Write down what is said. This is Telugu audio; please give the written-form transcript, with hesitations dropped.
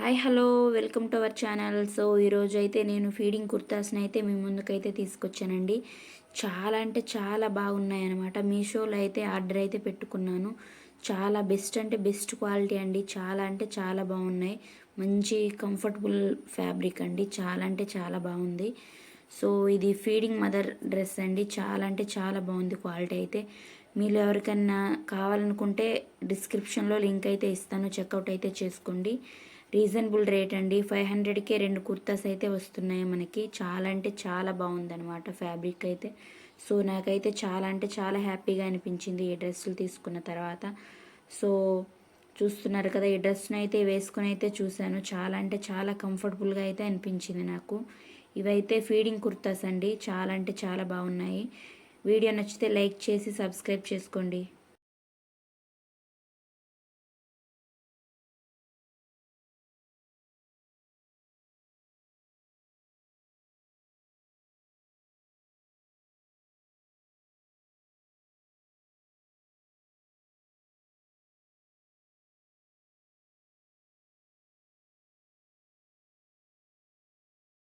Hi hello welcome to our channel. So ఈరోజు అయితే నేను ఫీడింగ్ కుర్తాస్ని అయితే మీ ముందుకైతే తీసుకొచ్చానండి. చాలా అంటే చాలా బాగున్నాయి అనమాట. మీషోలో అయితే ఆర్డర్ అయితే పెట్టుకున్నాను. చాలా బెస్ట్ అంటే బెస్ట్ క్వాలిటీ అండి. చాలా అంటే చాలా బాగున్నాయి. మంచి కంఫర్టబుల్ ఫ్యాబ్రిక్ అండి. చాలా అంటే చాలా బాగుంది. సో ఇది ఫీడింగ్ మదర్ డ్రెస్ అండి. చాలా అంటే చాలా బాగుంది క్వాలిటీ అయితే. మీరు ఎవరికన్నా కావాలనుకుంటే డిస్క్రిప్షన్లో లింక్ అయితే ఇస్తాను, చెక్అవుట్ అయితే చేసుకోండి. రీజనబుల్ రేట్ అండి. 500కే 2 కుర్తాస్ అయితే వస్తున్నాయి మనకి. చాలా అంటే చాలా బాగుందనమాట ఫ్యాబ్రిక్ అయితే. సో నాకైతే చాలా అంటే చాలా హ్యాపీగా అనిపించింది ఈ డ్రెస్సులు తీసుకున్న తర్వాత. సో చూస్తున్నారు కదా, ఈ డ్రెస్ని అయితే వేసుకొని అయితే చూశాను. చాలా అంటే చాలా కంఫర్టబుల్గా అయితే అనిపించింది నాకు. ఇవైతే ఫీడింగ్ కుర్తాస్ అండి. చాలా అంటే చాలా బాగున్నాయి. వీడియో నచ్చితే లైక్ చేసి సబ్స్క్రైబ్ చేసుకోండి.